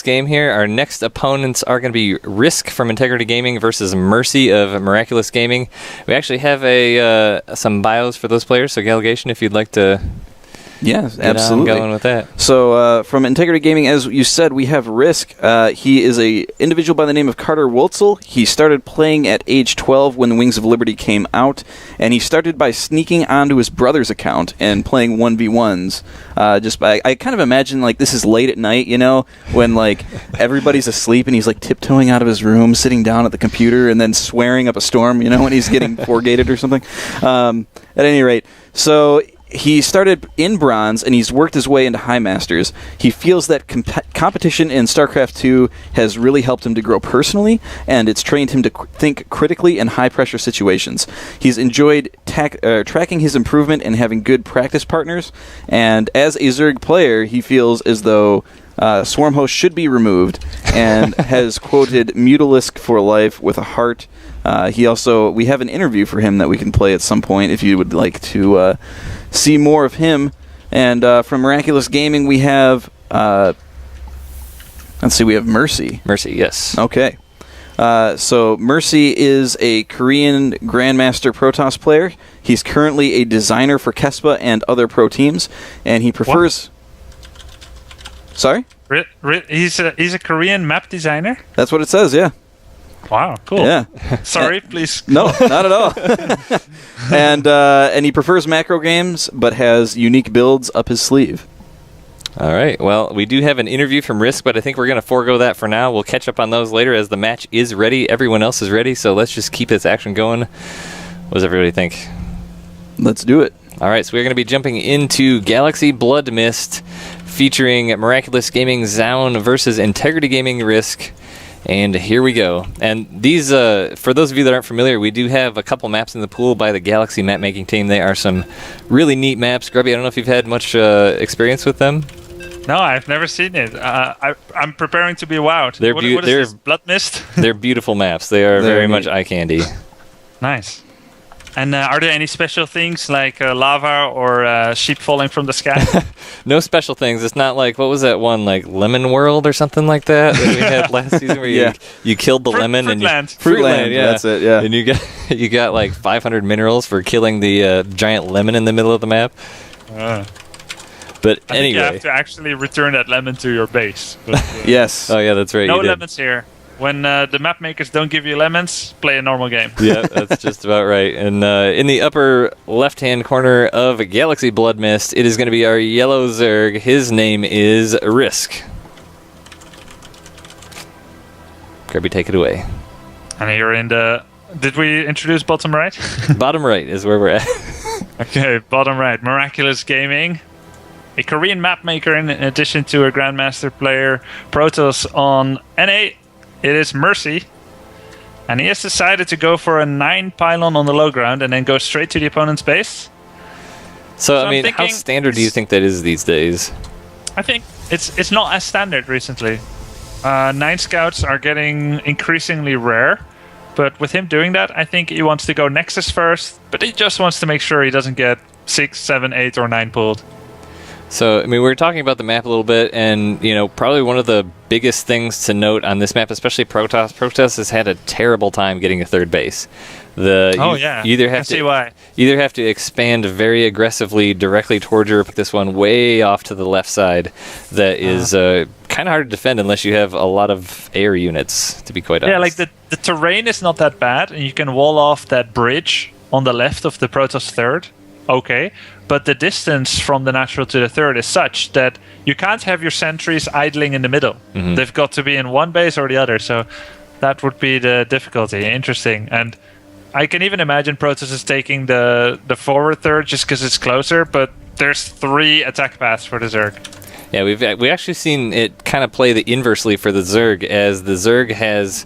game here. Our next opponents are going to be Risk from Integrity Gaming versus Mercy of Miraculous Gaming. We actually have some bios for those players, so Gallagation, if you'd like to... Yeah, absolutely. Going with that. So from Integrity Gaming, as you said, we have Risk. He is a individual by the name of Carter Wurtzel. He started playing at age 12 when the Wings of Liberty came out, and he started by sneaking onto his brother's account and playing 1v1s. I kind of imagine like this is late at night, you know, when like everybody's asleep and he's like tiptoeing out of his room, sitting down at the computer, and then swearing up a storm, you know, when he's getting four-gated or something. At any rate, so... He started in Bronze, and he's worked his way into High Masters. He feels that competition in StarCraft 2 has really helped him to grow personally, and it's trained him to think critically in high-pressure situations. He's enjoyed tracking his improvement and having good practice partners, and as a Zerg player, he feels as though Swarm Host should be removed, and has quoted Mutalisk for life with a heart. We have an interview for him that we can play at some point if you would like to see more of him. And from Miraculous Gaming, we have we have Mercy. Mercy, yes. Okay. So Mercy is a Korean Grandmaster Protoss player. He's currently a designer for Kespa and other pro teams, and he prefers... What? Sorry? He's a Korean map designer? That's what it says, yeah. Wow, cool. Yeah. Sorry, please. No, not at all. And he prefers macro games, but has unique builds up his sleeve. All right. Well, we do have an interview from Risk, but I think we're going to forego that for now. We'll catch up on those later as the match is ready. Everyone else is ready, so let's just keep this action going. What does everybody think? Let's do it. All right, so we're going to be jumping into Galaxy Blood Mist, featuring Miraculous Gaming Zaun versus Integrity Gaming Risk. And here we go. And these, for those of you that aren't familiar, we do have a couple maps in the pool by the Galaxy map-making team. They are some really neat maps. Grubby, I don't know if you've had much experience with them. No, I've never seen it. I'm preparing to be wowed. What is this, Blood Mist? They're beautiful maps. They are very much eye candy. Nice. And are there any special things like lava or sheep falling from the sky? No special things. It's not like, what was that one, like Lemon World or something like that we had last season where you killed the lemon and Fruitland, yeah. That's it, yeah. And you got like 500 minerals for killing the giant lemon in the middle of the map. But I think you have to actually return that lemon to your base. But, yes. Oh yeah, that's right. No lemons here. When the map makers don't give you lemons, play a normal game. Yeah, that's just about right. And in the upper left-hand corner of Galaxy Blood Mist, it is going to be our yellow Zerg. His name is Risk. Grubby, take it away. And you're in the... Did we introduce bottom right? Bottom right is where we're at. Okay, bottom right. Miraculous Gaming. A Korean map maker in addition to a Grandmaster player. Protoss on NA. It is Mercy, and he has decided to go for a 9 pylon on the low ground and then go straight to the opponent's base. So I mean, how standard do you think that is these days? I think it's not as standard recently. 9 scouts are getting increasingly rare, but with him doing that, I think he wants to go Nexus first, but he just wants to make sure he doesn't get 6, 7, 8, or 9 pulled. So, I mean, we were talking about the map a little bit, and, you know, probably one of the biggest things to note on this map, especially Protoss. Protoss has had a terrible time getting a third base. You either have to expand very aggressively directly towards your... This one way off to the left side that is kind of hard to defend unless you have a lot of air units, to be quite honest. Yeah, like the terrain is not that bad, and you can wall off that bridge on the left of the Protoss third. Okay, but the distance from the natural to the third is such that you can't have your sentries idling in the middle. Mm-hmm. They've got to be in one base or the other, so that would be the difficulty. Interesting. And I can even imagine Protoss is taking the forward third just because it's closer, but there's 3 attack paths for the Zerg. Yeah, we've actually seen it kind of play the inversely for the Zerg, as the Zerg has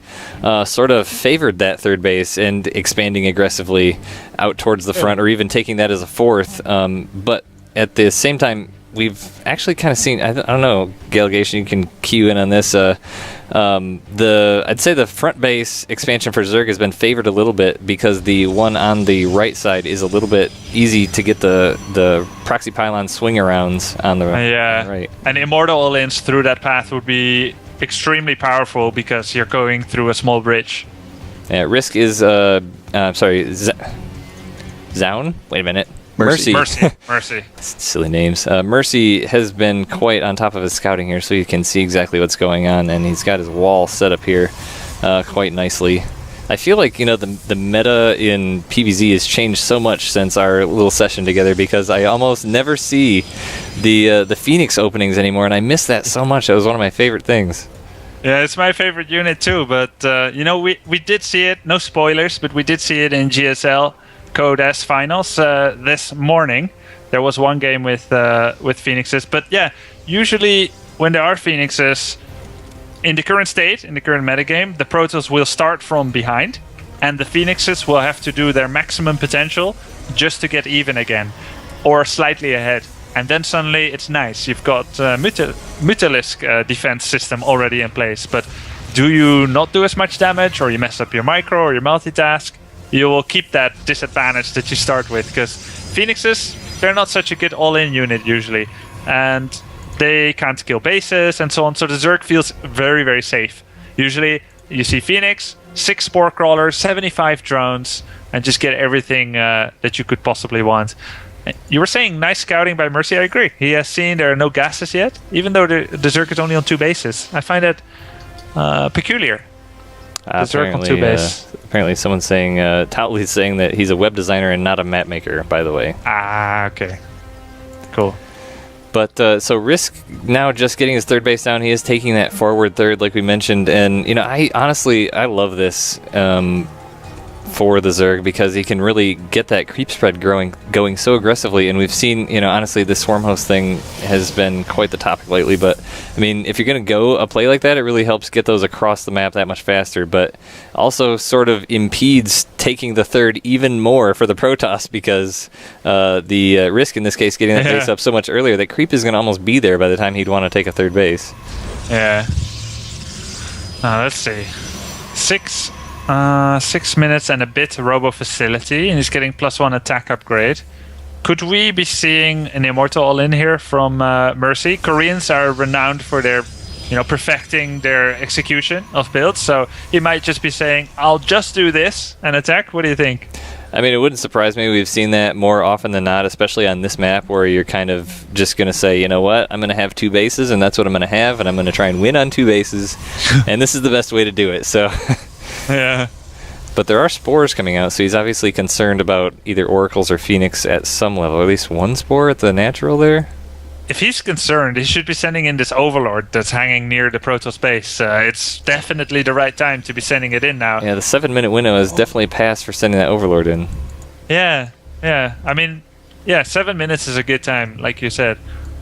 sort of favored that third base and expanding aggressively out towards the front, or even taking that as a fourth. But at the same time, we've actually kind of seen, I don't know, Gallagation, you can cue in on this. I'd say the front base expansion for Zerg has been favored a little bit because the one on the right side is a little bit easy to get the proxy pylon swing arounds on the right. And Immortal all-ins through that path would be extremely powerful because you're going through a small bridge. Yeah, Risk is Zaun? Wait a minute. Mercy. Silly names. Mercy has been quite on top of his scouting here, so you can see exactly what's going on, and he's got his wall set up here quite nicely. I feel like, the meta in PvZ has changed so much since our little session together, because I almost never see the Phoenix openings anymore, and I miss that so much. That was one of my favorite things. Yeah, it's my favorite unit too, but we did see it, no spoilers, but we did see it in GSL Code S finals this morning. There was one game with Phoenixes, but yeah, usually when there are Phoenixes, in the current state, in the current metagame, the Protoss will start from behind, and the Phoenixes will have to do their maximum potential just to get even again, or slightly ahead. And then suddenly it's nice. You've got Mutalisk defense system already in place, but do you not do as much damage, or you mess up your micro or your multitask, you will keep that disadvantage that you start with, because Phoenixes, they're not such a good all-in unit usually, and they can't kill bases and so on, so the Zerg feels very, very safe. Usually you see Phoenix, 6 Spore Crawlers, 75 drones, and just get everything that you could possibly want. You were saying nice scouting by Mercy. I agree. He has seen there are no gases yet, even though the Zerg is only on 2 bases. I find that peculiar. Apparently someone's saying, Toutly's saying that he's a web designer and not a map maker, by the way. Okay. Cool. But so Risk now just getting his third base down. He is taking that forward third, like we mentioned. And, I honestly love this for the Zerg, because he can really get that creep spread going so aggressively. And we've seen, honestly, the Swarm Host thing has been quite the topic lately. But, I mean, if you're going to go a play like that, it really helps get those across the map that much faster. But also sort of impedes taking the third even more for the Protoss, because the Risk, in this case, getting that base up so much earlier, that creep is going to almost be there by the time he'd want to take a third base. Yeah. Let's see. 6 minutes and a bit Robo Facility, and he's getting +1 attack upgrade. Could we be seeing an Immortal all-in here from Mercy? Koreans are renowned for their, perfecting their execution of builds, so he might just be saying, I'll just do this and attack. What do you think? I mean, it wouldn't surprise me. We've seen that more often than not, especially on this map, where you're kind of just going to say, you know what, I'm going to have 2 bases, and that's what I'm going to have, and I'm going to try and win on 2 bases, and this is the best way to do it, so... Yeah. But there are spores coming out, so he's obviously concerned about either Oracles or Phoenix at some level. At least one spore at the natural there. If he's concerned, he should be sending in this Overlord that's hanging near the Protoss base. It's definitely the right time to be sending it in now. Yeah, the 7-minute window has definitely passed for sending that Overlord in. Yeah. I mean, 7 minutes is a good time, like you said.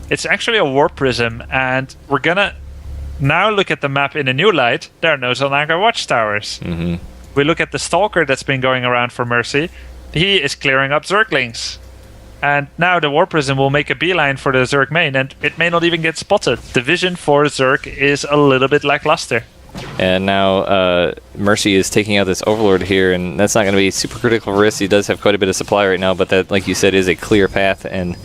It's actually a Warp Prism, and we're gonna now look at the map in a new light. There are no Zalnaga Watchtowers. Mm-hmm. We look at the Stalker that's been going around for Mercy. He is clearing up Zerglings. And now the Warp Prism will make a beeline for the Zerg main, and it may not even get spotted. The vision for Zerg is a little bit lackluster. And now Mercy is taking out this Overlord here, and that's not going to be super critical for Risk. He does have quite a bit of supply right now, but that, like you said, is a clear path, and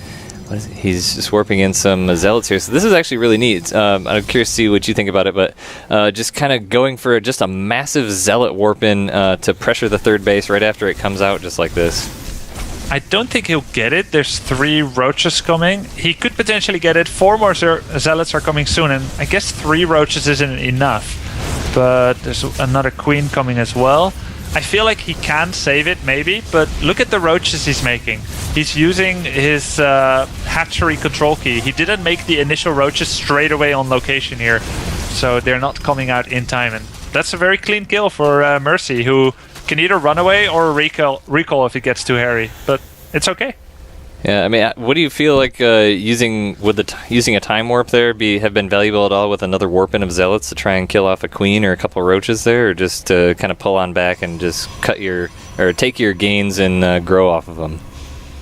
he's just warping in some Zealots here. So this is actually really neat. I'm curious to see what you think about it, but just kind of going for just a massive Zealot warp in to pressure the third base right after it comes out just like this. I don't think he'll get it. There's 3 Roaches coming. He could potentially get it. 4 more Zealots are coming soon, and I guess 3 Roaches isn't enough. But there's another Queen coming as well. I feel like he can save it, maybe, but look at the Roaches he's making. He's using his hatchery control key. He didn't make the initial Roaches straight away on location here, so they're not coming out in time. And that's a very clean kill for Mercy, who can either run away or recall if it gets too hairy, but it's okay. Yeah, I mean, what do you feel like using a time warp there have been valuable at all with another warp in of Zealots to try and kill off a Queen or a couple of Roaches there, or just to kind of pull on back and just take your gains and grow off of them?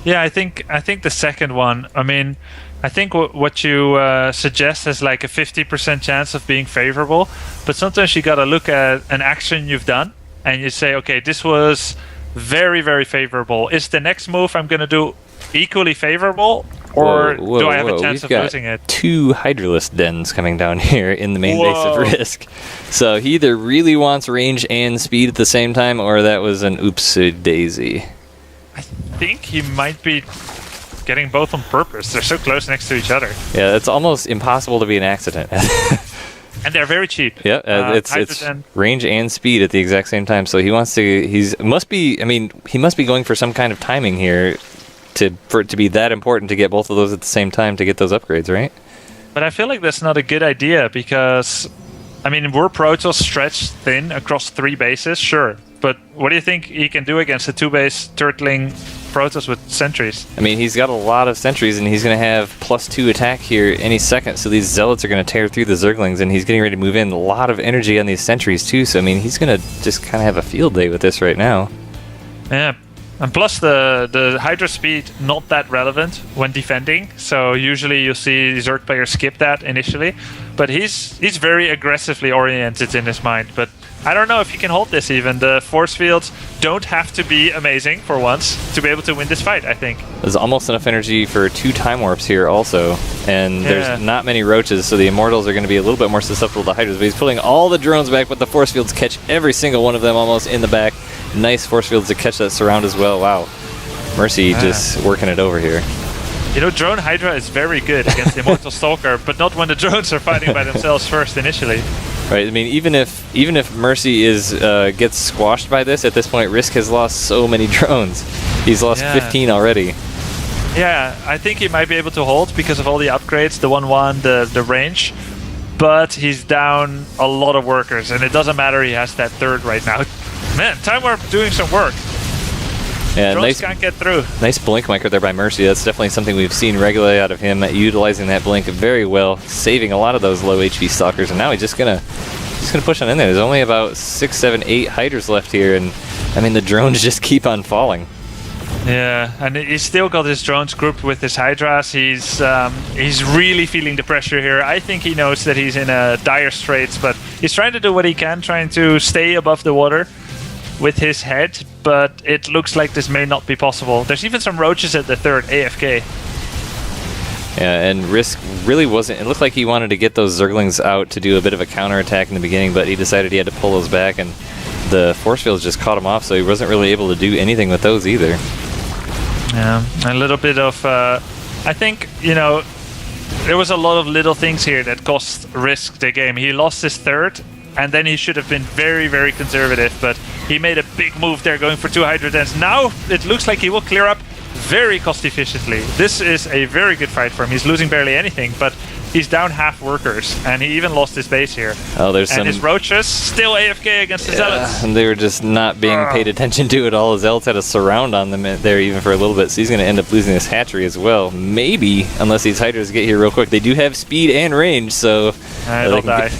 Yeah, I think the second one. I mean, I think what you suggest is like a 50% chance of being favorable, but sometimes you gotta look at an action you've done and you say, okay, this was very, very favorable. Is the next move I'm gonna do equally favorable, or Whoa, do I have a chance We've of got losing it? 2 Hydralisk dens coming down here in the main base of Whoa. Risk. So he either really wants range and speed at the same time, or that was an oopsie daisy. I think he might be getting both on purpose. They're so close next to each other. Yeah, it's almost impossible to be an accident. And they're very cheap. Yeah, it's Hydrogen. range and speed at the exact same time. So he wants to. He must be going for some kind of timing here, for it to be that important to get both of those at the same time to get those upgrades, right? But I feel like that's not a good idea because, I mean, were Protoss stretched thin across 3 bases? Sure. But what do you think he can do against a 2-base turtling Protoss with sentries? I mean, he's got a lot of sentries, and he's going to have +2 attack here any second, so these Zealots are going to tear through the Zerglings, and he's getting ready to move in. A lot of energy on these sentries, too, so, I mean, he's going to just kind of have a field day with this right now. Yeah. And plus the Hydra speed, not that relevant when defending, so usually you'll see Zerg players skip that initially. But he's very aggressively oriented in his mind, but I don't know if he can hold this even. The force fields don't have to be amazing for once to be able to win this fight, I think. There's almost enough energy for 2 time warps here also, and there's not many roaches, so the Immortals are going to be a little bit more susceptible to Hydras, but he's pulling all the drones back, but the force fields catch every single one of them almost in the back. Nice force fields to catch that surround as well. Wow. Mercy just working it over here. You know, Drone Hydra is very good against the Immortal Stalker, but not when the drones are fighting by themselves first initially. Right. I mean, even if Mercy gets squashed by this, at this point, Risk has lost so many drones. He's lost 15 already. Yeah, I think he might be able to hold because of all the upgrades, the 1-1, the range. But he's down a lot of workers, and it doesn't matter. He has that 3rd right now. Man, Time Warp doing some work. Yeah, drones can't get through. Nice blink micro there by Mercy. That's definitely something we've seen regularly out of him, utilizing that blink very well, saving a lot of those low HP stalkers. And now he's just gonna push on in there. There's only about 6, 7, 8 Hydras left here, and I mean the drones just keep on falling. Yeah, and he's still got his drones grouped with his Hydras. He's really feeling the pressure here. I think he knows that he's in a dire straits, but he's trying to do what he can, trying to stay above the water with his head, but it looks like this may not be possible. There's even some roaches at the 3rd, AFK. Yeah, and Risk really wasn't... It looked like he wanted to get those Zerglings out to do a bit of a counterattack in the beginning, but he decided he had to pull those back, and the force fields just caught him off, so he wasn't really able to do anything with those either. Yeah, a little bit of... I think, you know, there was a lot of little things here that cost Risk the game. He lost his 3rd, and then he should have been very, very conservative, but he made a big move there going for 2 Hydra Dens. Now it looks like he will clear up very cost efficiently. This is a very good fight for him. He's losing barely anything, but he's down half workers, and he even lost his base here. Oh, there's and his roaches still AFK against the Zealots. And they were just not being paid attention to at all. The Zealots had a surround on them there even for a little bit, so he's going to end up losing this hatchery as well. Maybe, unless these Hydras get here real quick. They do have speed and range, so... They'll die.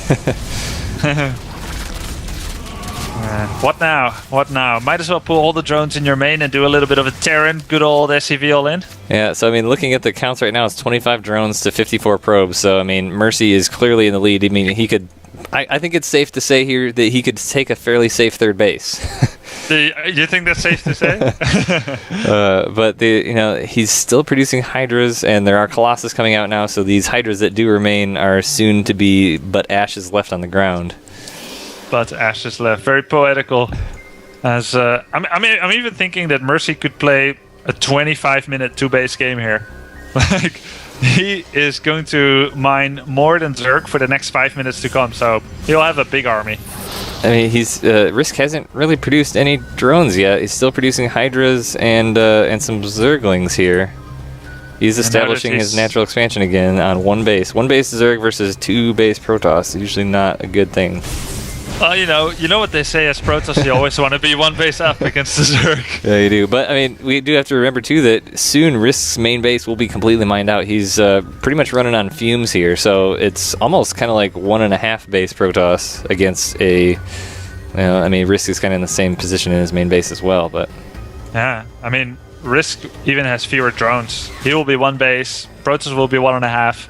What now? What now? Might as well pull all the drones in your main and do a little bit of a Terran, good old SCV all in. Yeah, so I mean, looking at the counts right now, it's 25 drones to 54 probes. So I mean, Mercy is clearly in the lead. I mean, he could. I think it's safe to say here that he could take a fairly safe 3rd base. You think that's safe to say? But he's still producing Hydras, and there are Colossus coming out now. So these Hydras that do remain are soon to be but ashes left on the ground. But ashes left. Very poetical. As I'm even thinking that Mercy could play a 25-minute 2-base game here. Like, he is going to mine more than Zerg for the next 5 minutes to come, so he'll have a big army. I mean, he's Risk hasn't really produced any drones yet. He's still producing Hydras and some Zerglings here. He's establishing his natural expansion again on 1 base. 1 base Zerg versus 2 base Protoss. Usually not a good thing. Well, you know what they say as Protoss, you always want to be 1 base up against the Zerg. Yeah, you do. But, I mean, we do have to remember, too, that soon Risk's main base will be completely mined out. He's pretty much running on fumes here, so it's almost kind of like 1.5 base Protoss against a... I mean, Risk is kind of in the same position in his main base as well, but... Yeah, I mean, Risk even has fewer drones. He will be 1 base, Protoss will be 1.5.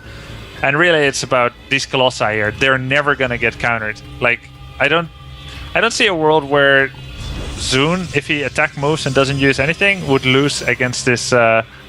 And really, it's about these Colossi here. They're never going to get countered. Like... I don't see a world where Zune, if he attack moves and doesn't use anything, would lose against this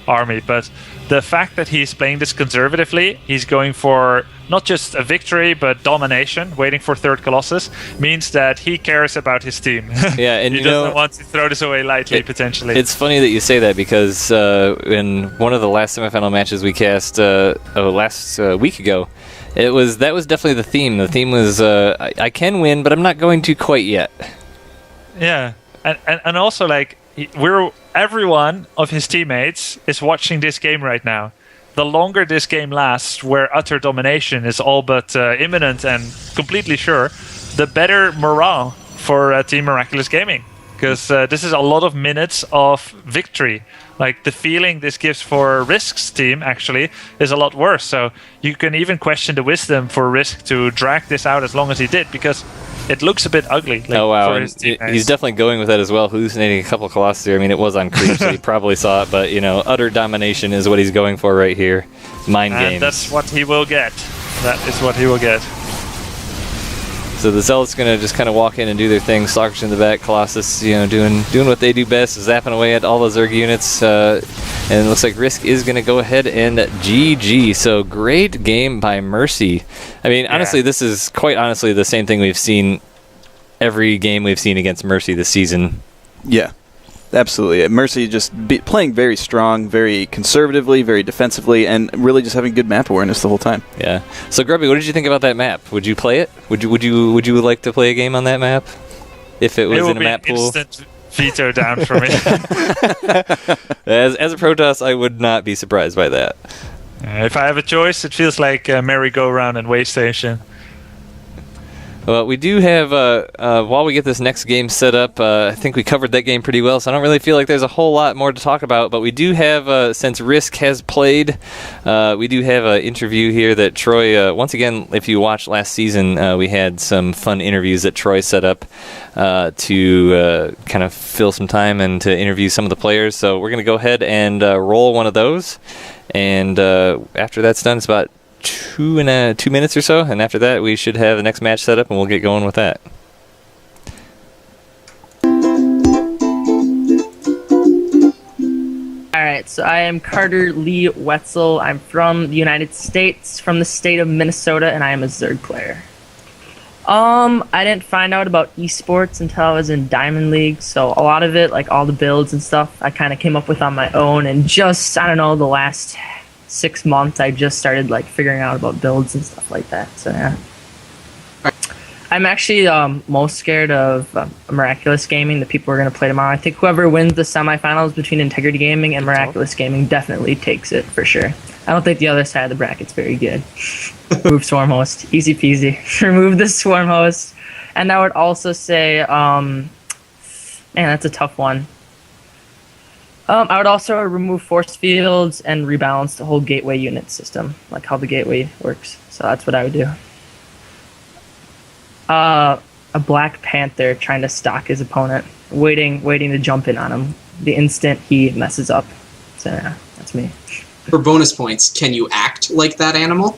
army. But the fact that he's playing this conservatively, he's going for not just a victory, but domination, waiting for third Colossus, means that he cares about his team. Yeah, and he doesn't want to throw this away lightly, potentially. It's funny that you say that, because in one of the last semifinal matches we cast last week ago, that was definitely the theme. The theme was, I can win, but I'm not going to quite yet. Yeah, and also, like, everyone of his teammates is watching this game right now. The longer this game lasts, where utter domination is all but imminent and completely sure, the better morale for Team Miraculous Gaming. Because this is a lot of minutes of victory. Like, the feeling this gives for Risk's team, actually, is a lot worse. So you can even question the wisdom for Risk to drag this out as long as he did, because it looks a bit ugly. Like, oh, wow. For his teammates. He's definitely going with that as well, hallucinating a couple of Colossus here. I mean, it was on creep, so he probably saw it, but, utter domination is what he's going for right here. Mind games. And that's what he will get. That is what he will get. So the Zealot's going to just kind of walk in and do their thing. Stalkers in the back, Colossus, doing what they do best, zapping away at all the Zerg units. And it looks like Risk is going to go ahead and GG. So great game by Mercy. I mean, honestly, this is quite honestly the same thing we've seen every game we've seen against Mercy this season. Yeah, absolutely. Mercy just playing very strong, very conservatively, very defensively, and really just having good map awareness the whole time. Yeah. So Grubby, what did you think about that map? Would you play it? Would you like to play a game on that map if it was in a map pool? Instant veto down for me. As a Protoss, I would not be surprised by that. If I have a choice, it feels like merry-go-round and Way Station. Well, we do have, while we get this next game set up, I think we covered that game pretty well, so I don't really feel like there's a whole lot more to talk about, but we do have, since Risk has played, we do have an interview here that Troy, once again, if you watched last season, we had some fun interviews that Troy set up to kind of fill some time and to interview some of the players, so we're going to go ahead and roll one of those, and after that's done, it's about 2 minutes or so, and after that we should have the next match set up and we'll get going with that. Alright, so I am Carter Lee Wetzel. I'm from the United States, from the state of Minnesota, and I am a Zerg player. I didn't find out about esports until I was in Diamond League, so a lot of it, like all the builds and stuff, I kind of came up with on my own, and just, I don't know, the last 6 months I just started like figuring out about builds and stuff like that. So yeah, I'm actually most scared of Miraculous Gaming, the people we're going to play tomorrow. I think whoever wins the semifinals between Integrity Gaming and Miraculous Gaming definitely takes it for sure. I don't think the other side of the bracket's very good. Remove Swarm Host, easy peasy. Remove the Swarm Host. And I would also say man, that's a tough one. I would also remove force fields and rebalance the whole gateway unit system, like how the gateway works. So that's what I would do. A Black Panther trying to stalk his opponent, waiting to jump in on him the instant he messes up. So yeah, that's me. For bonus points, can you act like that animal?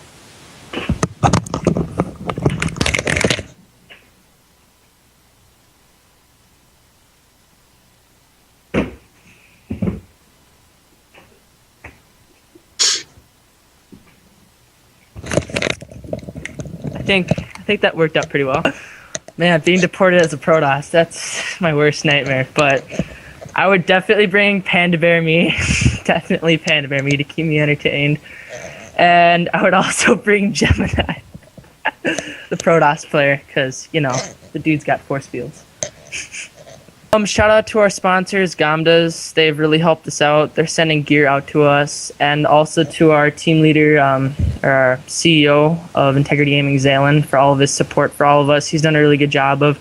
I think that worked out pretty well. Man, being deported as a Protoss, that's my worst nightmare. But I would definitely bring Panda Bear Me. Definitely Panda Bear Me to keep me entertained. And I would also bring Gemini, the Protoss player, because, the dude's got force fields. Shout out to our sponsors, Gamdas. They've really helped us out. They're sending gear out to us. And also to our team leader, our CEO of Integrity Gaming, Zalen, for all of his support for all of us. He's done a really good job of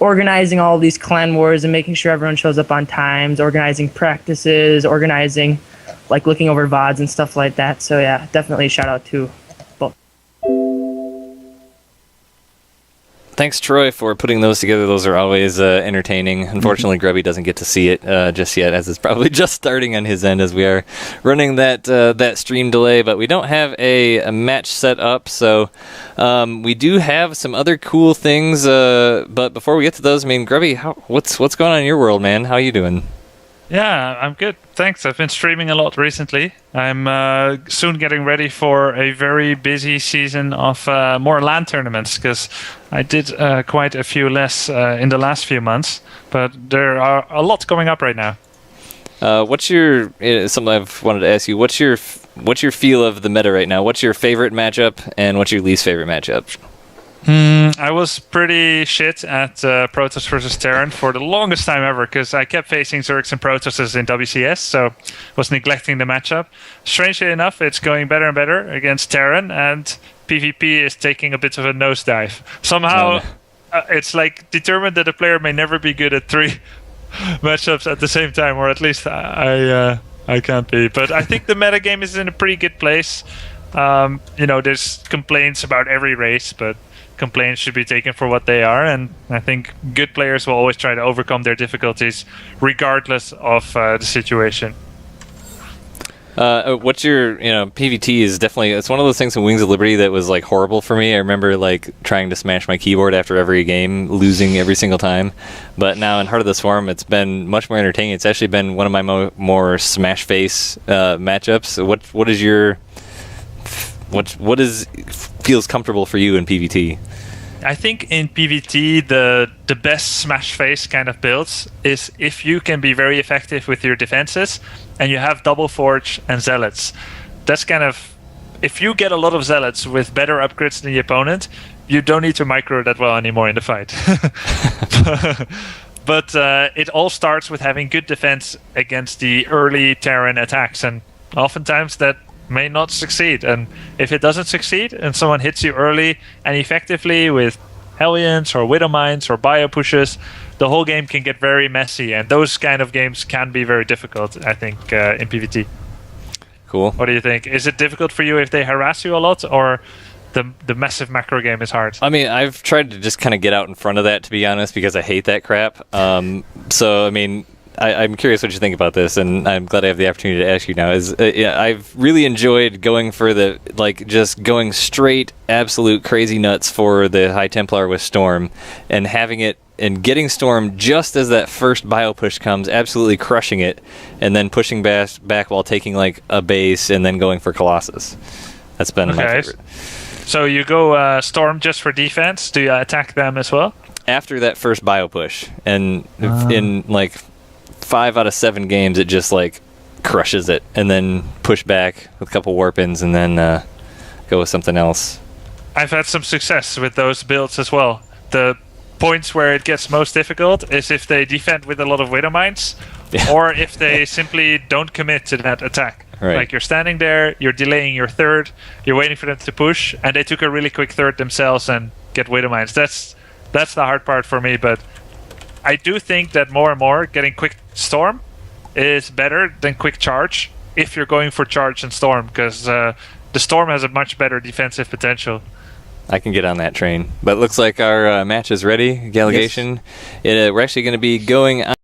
organizing all of these clan wars and making sure everyone shows up on times, organizing practices, organizing, like, looking over VODs and stuff like that. So, yeah, definitely a shout out to both. Thanks, Troy, for putting those together. Those are always entertaining. Unfortunately, Grubby doesn't get to see it just yet, as it's probably just starting on his end as we are running that stream delay. But we don't have a match set up, so we do have some other cool things. But before we get to those, I mean, Grubby, what's going on in your world, man? How are you doing? Yeah, I'm good. Thanks. I've been streaming a lot recently. I'm soon getting ready for a very busy season of more LAN tournaments because I did quite a few less in the last few months, but there are a lot coming up right now. What's your something I've wanted to ask you? What's your feel of the meta right now? What's your favorite matchup and what's your least favorite matchup? I was pretty shit at Protoss versus Terran for the longest time ever because I kept facing Zergs and Protosses in WCS, so was neglecting the matchup. Strangely enough, it's going better and better against Terran, and PvP is taking a bit of a nosedive. Somehow, it's like determined that a player may never be good at 3 matchups at the same time, or at least I can't be. But I think the meta game is in a pretty good place. There's complaints about every race, but complaints should be taken for what they are, and I think good players will always try to overcome their difficulties regardless of the situation. What's your, PvT is definitely, it's one of those things in Wings of Liberty that was like horrible for me. I remember like trying to smash my keyboard after every game, losing every single time. But now in Heart of the Swarm, it's been much more entertaining. It's actually been one of my more smash face matchups. What is your feels comfortable for you in PvT? I think in PvT the best smash face kind of builds is if you can be very effective with your defenses and you have double forge and zealots. That's kind of, if you get a lot of zealots with better upgrades than the opponent, you don't need to micro that well anymore in the fight. But it all starts with having good defense against the early Terran attacks, and oftentimes that may not succeed. And if it doesn't succeed and someone hits you early and effectively with Hellions or Widow Mines or bio pushes, the whole game can get very messy, and those kind of games can be very difficult, I think, in PvT. Cool. What do you think? Is it difficult for you if they harass you a lot, or the massive macro game is hard? I mean, I've tried to just kind of get out in front of that, to be honest, because I hate that crap. So, I mean, I'm curious what you think about this, and I'm glad I have the opportunity to ask you now. I've really enjoyed going for just going straight absolute crazy nuts for the High Templar with Storm, and having it and getting Storm just as that first bio push comes, absolutely crushing it, and then pushing back while taking like a base, and then going for Colossus. That's been my favorite. So you go Storm just for defense. Do you attack them as well? After that first bio push, and in like 5 out of 7 games, it just like crushes it, and then push back with a couple warp-ins, and then go with something else. I've had some success with those builds as well. The points where it gets most difficult is if they defend with a lot of Widow Mines, or if they simply don't commit to that attack. Right. Like you're standing there, you're delaying your third, you're waiting for them to push, and they took a really quick third themselves and get Widow Mines. That's the hard part for me, but I do think that more and more getting quick Storm is better than quick charge if you're going for charge and Storm, because the Storm has a much better defensive potential. I can get on that train. But it looks like our match is ready, Gallagation. Yes. We're actually going to be going on